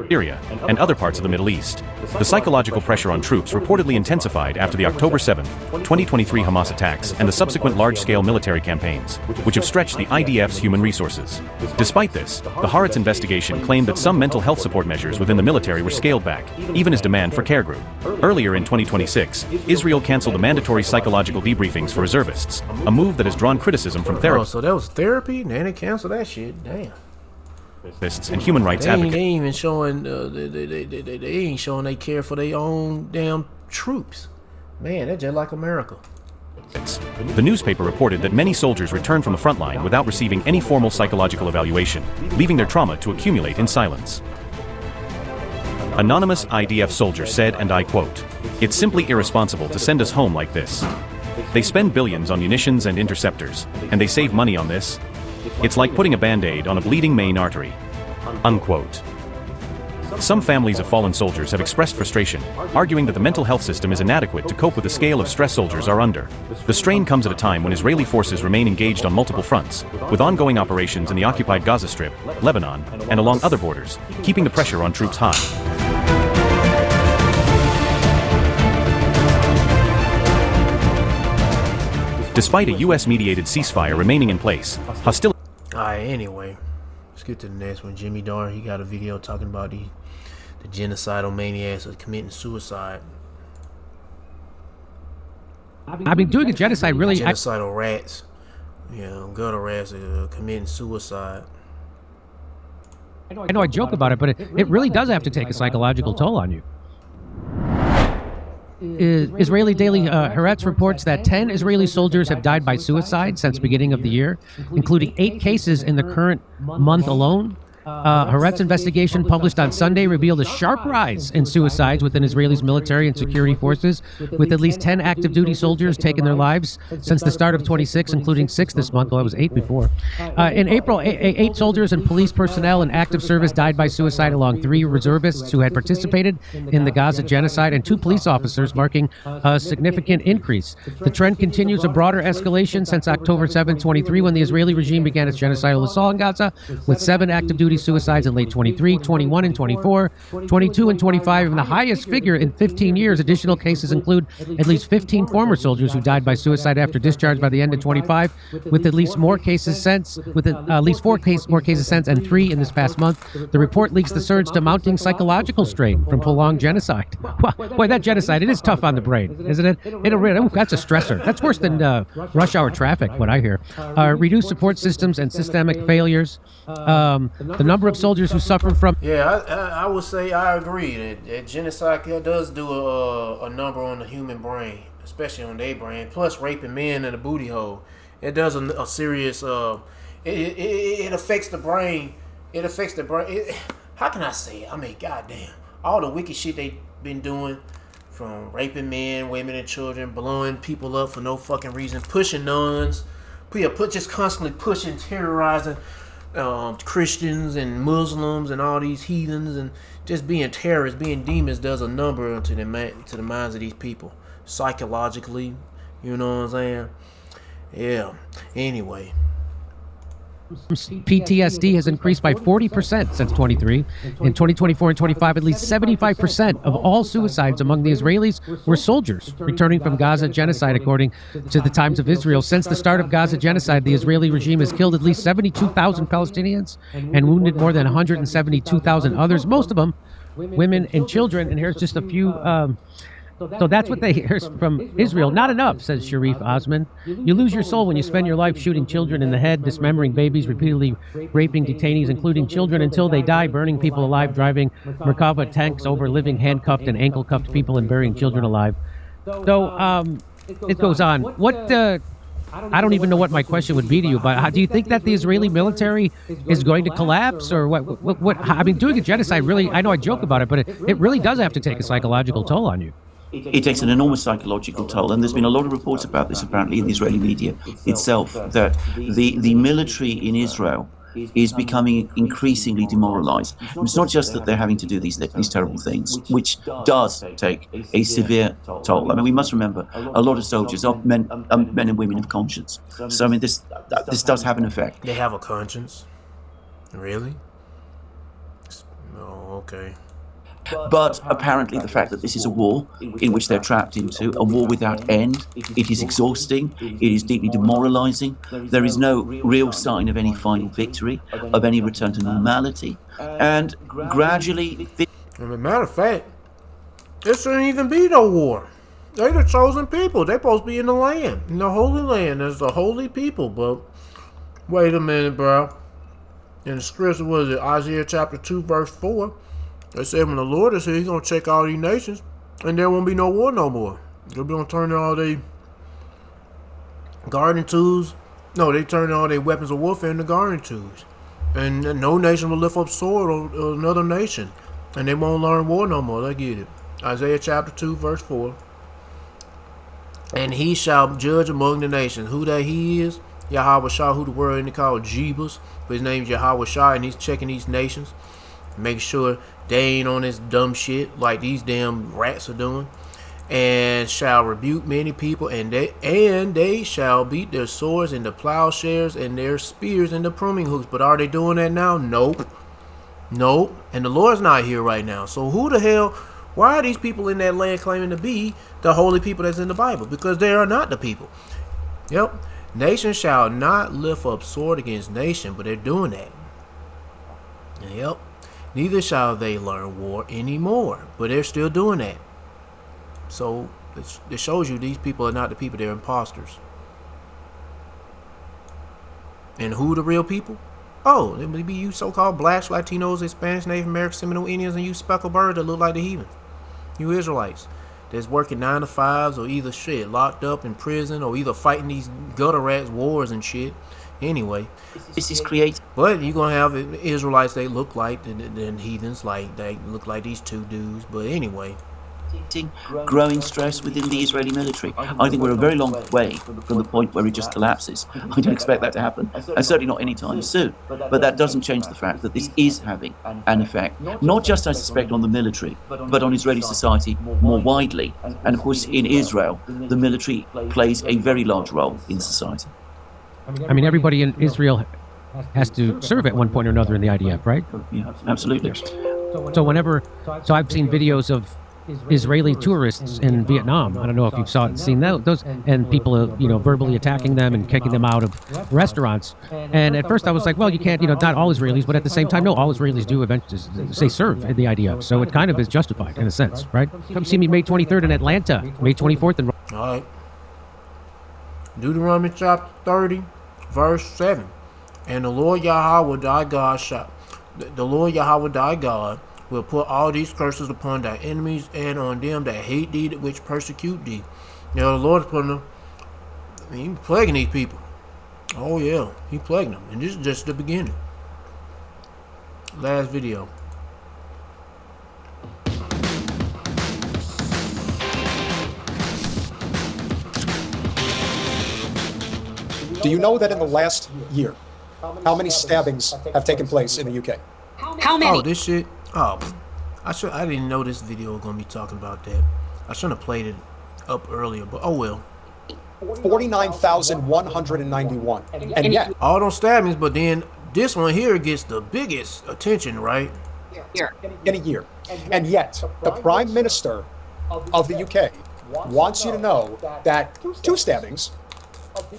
Syria, and other parts of the Middle East. The psychological pressure on troops reportedly intensified after the October 7, 2023 Hamas attacks and the subsequent large-scale military campaigns, which have stretched the IDF's human resources. Despite this, the Haaretz investigation claimed that some mental health support measures within the military were scaled back, even as demand for care grew. Earlier in 2026, Israel canceled the mandatory psychological debriefings for reservists, a move that has drawn criticism from Oh, therapists so that was therapy? Then they canceled that shit. Damn. and human rights They ain't advocates. even showing. They ain't showing they care for their own damn troops. Man, that's just like America. The newspaper reported that many soldiers returned from the front line without receiving any formal psychological evaluation, leaving their trauma to accumulate in silence. Anonymous IDF soldier said, and I quote, "It's simply irresponsible to send us home like this. They spend billions on munitions and interceptors, and they save money on this. It's like putting a band-aid on a bleeding main artery." Unquote. Some families of fallen soldiers have expressed frustration, arguing that the mental health system is inadequate to cope with the scale of stress soldiers are under. The strain comes at a time when Israeli forces remain engaged on multiple fronts, with ongoing operations in the occupied Gaza Strip, Lebanon, and along other borders, keeping the pressure on troops high. Despite a U.S.-mediated ceasefire remaining in place, hostility. Alright, anyway, let's get to the next one. Jimmy Dore, he got a video talking about the genocidal maniacs of committing suicide. I mean, doing a genocide really. Genocidal rats. Yeah, gutter rats are committing suicide. I know I joke about it, but it really does have to take a psychological toll on you. Israeli Daily Haaretz reports that 10 Israeli soldiers have died by suicide since the beginning of the year, including 8 cases in the current month alone. Haaretz investigation published on Sunday revealed a sharp rise in suicides within Israel's military and security forces, with at least 10 active duty soldiers taking their lives since the start of 26, including 6 this month. Well, it was 8 before. In April, 8 soldiers and police personnel in active service died by suicide, along 3 reservists who had participated in the Gaza genocide and 2 police officers, marking a significant increase. The trend continues a broader escalation since October 7, 23, when the Israeli regime began its genocidal assault in Gaza, with 7 active duty suicides in late 23, 21 and 24, 22 and 25, and the highest figure in 15 years. Additional cases include at least 15 former soldiers who died by suicide after discharge by the end of 25, with at least more cases since, with at least 4 more cases since, and 3 in this past month. The report links the surge to mounting psychological strain from prolonged genocide. Boy, that genocide, it is tough on the brain, isn't it? That's a stressor. That's worse than rush hour traffic, what I hear. Reduced support systems and systemic failures. The number of soldiers who suffer from... Yeah, I would say I agree that genocide does do a number on the human brain, especially on their brain. Plus, raping men in a booty hole, it does a serious... It affects the brain. It affects the brain. How can I say it? I mean, goddamn, all the wicked shit they been doing, from raping men, women, and children, blowing people up for no fucking reason, pushing nuns, just constantly pushing, terrorizing Christians and Muslims and all these heathens, and just being terrorists, being demons, does a number to the minds of these people psychologically. You know what I'm saying? Yeah. Anyway. PTSD has increased by 40% since 23. In 2024 and 25, at least 75% of all suicides among the Israelis were soldiers returning from Gaza genocide, according to the Times of Israel. Since the start of Gaza genocide, the Israeli regime has killed at least 72,000 Palestinians and wounded more than 172,000 others, most of them women and children. And here's just a few... So that's what they hear from Israel. Not enough, says Sharif Osman. You lose your soul when you spend your life shooting children in the head, dismembering babies, repeatedly raping detainees, including children, until they die, burning people alive, driving Merkava tanks over living handcuffed and ankle-cuffed people, and burying children alive. So it goes on. I don't even know what my question would be to you, but do you think that the Israeli military is going to collapse, or what? I mean, doing a genocide really, I know I joke about it, but it really does have to take a psychological toll on you. It takes an enormous psychological toll, and there's been a lot of reports about this apparently in the Israeli media itself, that the military in Israel is becoming increasingly demoralized. It's not just that they're having to do these terrible things, which does take a severe toll. I mean, we must remember, a lot of soldiers are men and women of conscience. So, I mean, this does have an effect. They have a conscience? Really? Oh, okay. But apparently the fact that this is a war in which they're trapped into, a war without end, it is exhausting, it is deeply demoralizing. There is no real sign of any final victory, of any return to normality. And gradually... As a matter of fact, there shouldn't even be no war. They're the chosen people. They're supposed to be in the land, in the Holy Land. There's the holy people. But wait a minute, bro. In the scripture, what is it? Isaiah chapter 2, verse 4. They said when the Lord is here, he's going to check all these nations, and there won't be no war no more. They'll be going to turn all their gardening tools. No, they turn all their weapons of warfare into gardening tools. And no nation will lift up sword on another nation. And they won't learn war no more. They get it. Isaiah chapter 2, verse 4. And he shall judge among the nations. Who that he is? Yahweh Shah, who the world ain't called Jebus. But his name's Yahweh Shah, and he's checking these nations. Make sure they ain't on this dumb shit like these damn rats are doing. And shall rebuke many people, and they shall beat their swords into plowshares and their spears into pruning hooks. But are they doing that now? Nope. Nope. And the Lord's not here right now. So who the hell, why are these people in that land claiming to be the holy people that's in the Bible? Because they are not the people. Yep. Nation shall not lift up sword against nation, but they're doing that. Yep. Neither shall they learn war anymore, but they're still doing that. So it shows you these people are not the people, they're imposters. And who the real people? Oh, it may be you so-called blacks, Latinos, Hispanics, Native Americans, Seminole Indians, and you speckled birds that look like the heathens. You Israelites that's working 9 to 5s, or either shit locked up in prison, or either fighting these gutter rats wars and shit. Anyway, this is creating. But you're gonna have Israelites they look like and heathens like they look like these two dudes. But anyway, growing stress within the Israeli military. I think we're a very long way from the point where it just collapses. I don't expect that to happen, and certainly not anytime soon. But that doesn't change the fact that this is having an effect, not just, I suspect, on the military, but on Israeli society more widely. And of course, in Israel, the military plays a very large role in society. I mean, everybody in Israel has to serve at one point or another in the IDF, right? Yeah, absolutely. So I've seen videos of Israeli tourists in Vietnam. I don't know if you've seen those, and people, verbally attacking them and kicking them out of restaurants. And at first I was like, well, you can't, not all Israelis, but at the same time, no, all Israelis do eventually serve in the IDF. So it kind of is justified in a sense, right? Come see me May 23rd in Atlanta, May 24th in. All right. Deuteronomy chapter 30, verse 7. And the Lord Yahweh thy God the Lord Yahweh thy God will put all these curses upon thy enemies and on them that hate thee, which persecute thee. The Lord is putting them, he's plaguing these people. Oh yeah, he plaguing them. And this is just the beginning. Last video. Do you know that in the last year, how many stabbings have taken place in the UK? How many? Oh, this shit. Oh, I didn't know this video was gonna be talking about that. I shouldn't have played it up earlier, but oh well. 49,191. And yet, all those stabbings, but then this one here gets the biggest attention, right? In a year. And yet, the Prime Minister of the UK wants you to know that 2 stabbings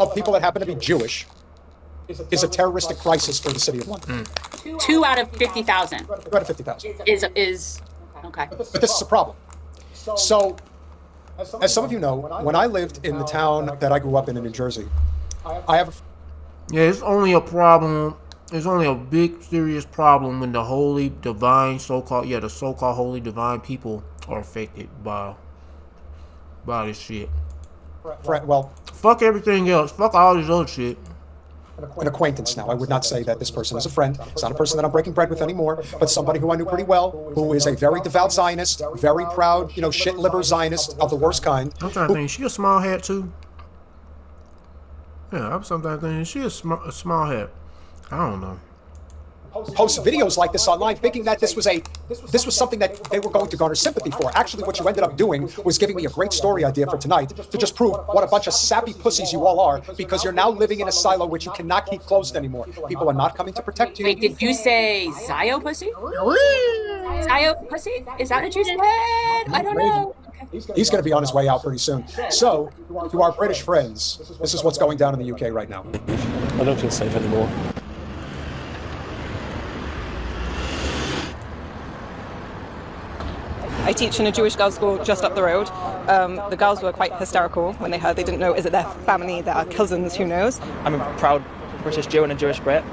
of people that happen to be Jewish is a terroristic crisis for the city of London. 2 out of 50,000. 2 out of 50,000. Is okay. But this is a problem. So, as some of you know, when I lived in the town that I grew up in New Jersey, I have yeah, it's only a problem. It's only a big, serious problem when the holy, divine, the so-called holy, divine people are affected by this shit. Well, fuck everything else. Fuck all this other shit. An acquaintance now. I would not say that this person is a friend. It's not a person that I'm breaking bread with anymore, but somebody who I knew pretty well, who is a very devout Zionist, very proud, shit-liver Zionist of the worst kind. I'm trying to think, is she a small hat too? Yeah, I'm sometimes thinking, is she a small hat? I don't know. Post videos like this online thinking that this was something that they were going to garner sympathy for. Actually, what you ended up doing was giving me a great story idea for tonight to just prove what a bunch of sappy pussies you all are, because you're now living in a silo which you cannot keep closed anymore. People are not coming to protect you. Wait, did you say Zio pussy? Zio pussy? Is that what you said? I don't know. He's going to be on his way out pretty soon. So, to our British friends, this is what's going down in the UK right now. I don't feel safe anymore. I teach in a Jewish girls' school just up the road. The girls were quite hysterical when they heard. They didn't know, is it their family, their cousins, who knows? I'm a proud British Jew and a Jewish Brit,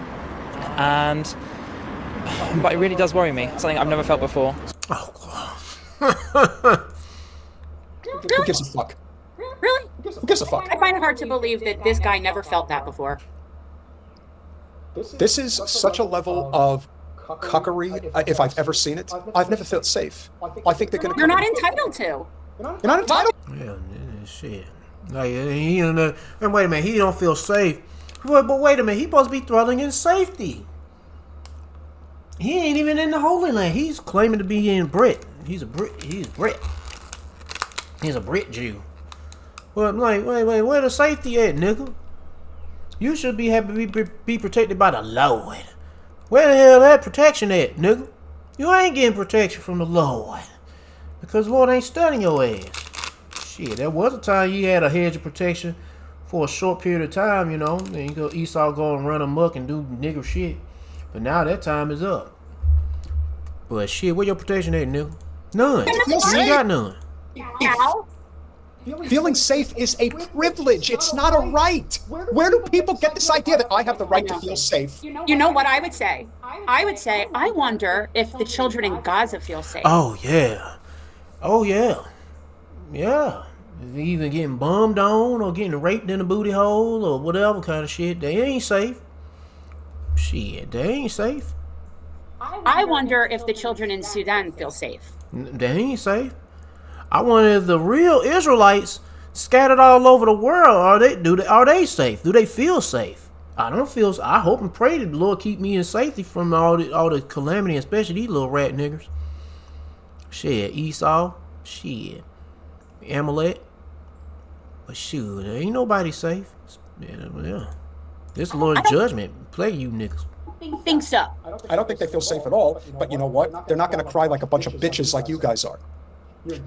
but it really does worry me. Something I've never felt before. Who gives a fuck? Really? Who gives a fuck? I find it hard to believe that this guy never felt that before. This is such a level of cuckery, if I've ever seen it. I've never felt safe. I think they're gonna. You're not entitled to. You're not entitled. Yeah, shit. Like and wait a minute, he don't feel safe. But wait a minute, he's supposed to be throttling in safety. He ain't even in the Holy Land. He's claiming to be in Brit. He's a Brit. He's Brit. He's a Brit Jew. Well, I'm like, wait, where the safety at, nigga? You should be happy to be protected by the Lord. Where the hell that protection at, nigga? You ain't getting protection from the Lord. Because the Lord ain't studying your ass. Shit, there was a time you had a hedge of protection for a short period of time, Then you go Esau go and run amok and do nigger shit. But now that time is up. But shit, where your protection at, nigga? None. You ain't got none. Feeling safe is a privilege. It's not a right. Where do people get this idea that I have the right to feel safe? You know what I would say? I wonder if the children in Gaza feel safe. Oh, yeah. Oh, yeah. Yeah. Even getting bummed on or getting raped in the booty hole or whatever kind of shit. They ain't safe. Shit, they ain't safe. I wonder if the children in Sudan feel safe. They ain't safe. I wonder if the real Israelites scattered all over the world, are they safe? Do they feel safe? I don't feel. I hope and pray that the Lord keep me in safety from all the calamity, especially these little rat niggers. Shit, Esau, shit, Amalek. But shoot, ain't nobody safe. Yeah. This Lord's judgment play you niggas. Think so. I don't think they feel safe at all, but you know what? They're not going to cry like a bunch of bitches like you guys are.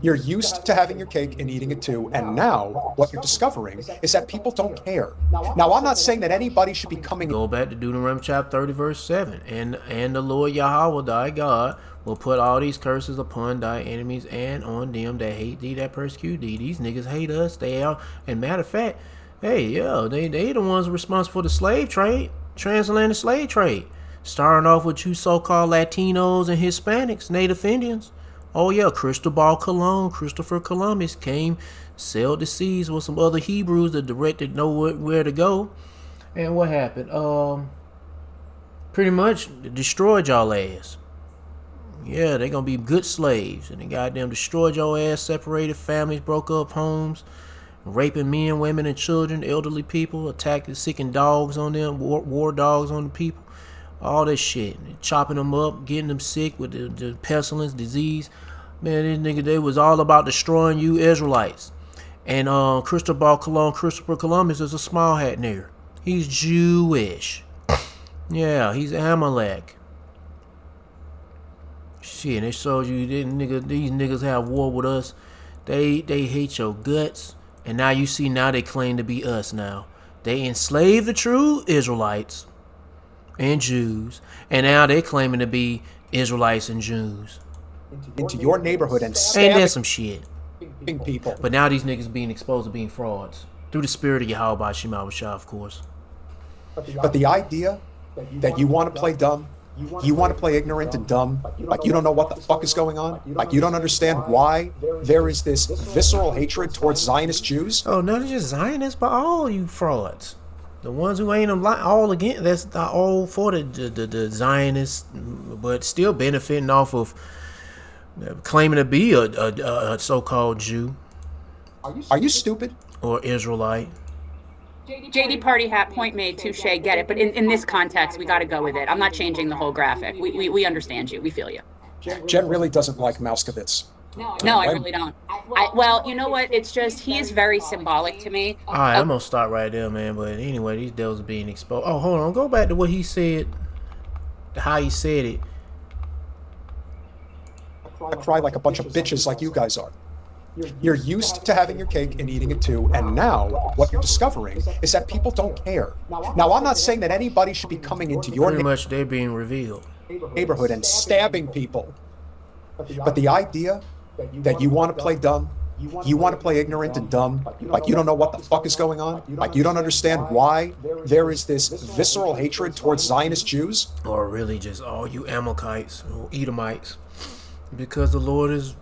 You're used to having your cake and eating it too, and now what you're discovering is that people don't care. Now, I'm not saying that anybody should be coming... Go back to Deuteronomy chapter 30, verse 7. And the Lord Yahweh thy God will put all these curses upon thy enemies and on them that hate thee, that persecute thee. These niggas hate us. They are, and matter of fact, hey, yeah, they the ones responsible for the slave trade, transatlantic slave trade. Starting off with you so-called Latinos and Hispanics, Native Indians. Oh yeah, Christopher Columbus came, sailed the seas with some other Hebrews that directed know where to go. And what happened? Pretty much destroyed y'all ass. Yeah, they gonna be good slaves. And they goddamn destroyed your ass, separated families, broke up homes, raping men, women, and children, elderly people, attacking sick and dogs on them, war dogs on the people. All that shit. Chopping them up, getting them sick with the pestilence, disease. Man, this nigga, they was all about destroying you Israelites. And Christopher Columbus is a small hat nigger. He's Jewish. Yeah, he's Amalek. Shit, they showed you these niggas have war with us. They hate your guts. And now you see, now they claim to be us now. They enslaved the true Israelites and Jews, and now they're claiming to be Israelites and Jews into your neighborhood and ain't that some shit? People. But now these niggas being exposed to being frauds through the spirit of Yahweh Shema Shah, of course. But the idea that you want to play dumb, you want to play ignorant and dumb, like you don't know what the fuck is going on, like you don't understand why there is this visceral hatred towards Zionist Jews. Oh, not just Zionists, but all you frauds. The ones who ain't all against, that's all for the Zionists, but still benefiting off of claiming to be a so-called Jew. Are you stupid? Or Israelite. JD Party hat, point made, touche, get it. But in this context, we got to go with it. I'm not changing the whole graphic. We understand you. We feel you. Jen really doesn't like Mouskowitz. No, I really don't. Well, you know what? It's just, he is very symbolic to me. All right, I'm going to start right there, man. But anyway, these devils are being exposed. Oh, hold on. Go back to what he said, how he said it. I cry like a bunch of bitches like you guys are. You're used to having your cake and eating it too, and now what you're discovering is that people don't care. Now, I'm not saying that anybody should be coming into your pretty much they're being revealed neighborhood and stabbing people. But the idea that you want to play dumb, you want to play ignorant and dumb, like you don't know what the fuck is going on, like you don't understand why there is this visceral hatred towards Zionist Jews, or really just all you Amalekites or Edomites, because the Lord is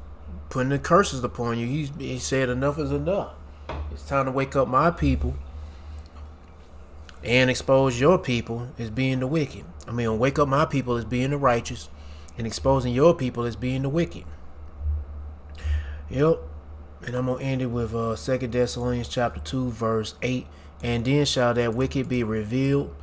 putting the curses upon you. He said enough is enough. It's time to wake up my people and expose your people as being the wicked. I mean, wake up my people as being the righteous and exposing your people as being the wicked. Yep. And I'm going to end it with 2 Thessalonians chapter 2, verse 8. And then shall that wicked be revealed,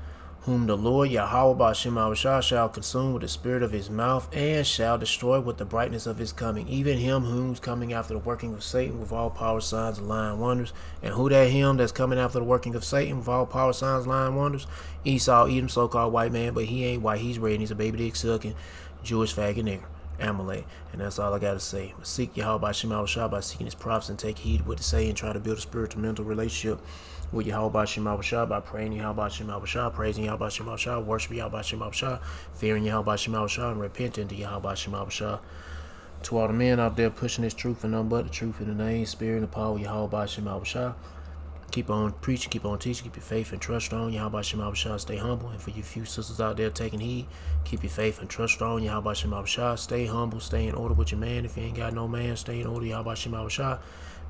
whom the Lord Yahweh Ba'Shem Awashah shall consume with the spirit of his mouth, and shall destroy with the brightness of his coming, even him whom's coming after the working of Satan with all power, signs, and lying wonders. And who that him that's coming after the working of Satan with all power, signs, lying wonders? Esau, Edom, so-called white man, but he ain't white, he's red, he's a baby dick sucking Jewish faggot nigger, Amalek. And that's all I gotta say. Seek Yahweh Ba'Shem Awashah by seeking his prophets and take heed what to say and try to build a spiritual mental relationship with Yahweh Ba'Shem Awashah by praying Yahweh Ba'Shem Awashah, praising Yahweh Ba'Shem Awashah, worshiping Yahweh Ba'Shem Awashah, fearing Yahweh Ba'Shem Awashah, and repenting to Yahweh Ba'Shem Awashah. To all the men out there pushing this truth and nothing but the truth in the name, spirit, and the power of Yahweh Ba'Shem Awashah. Keep on preaching, keep on teaching, keep your faith and trust strong. Yahweh Ba'Shem Awashah, stay humble. And for you few sisters out there taking heed, keep your faith and trust strong. Yahweh Ba'Shem Awashah, stay humble, stay in order with your man. If you ain't got no man, stay in order. Yahweh Ba'Shem Awashah.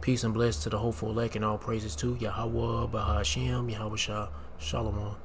Peace and blessings to the hopeful elect, and all praises to Yahweh, Bahashem, Yahweh Shah, Shalom.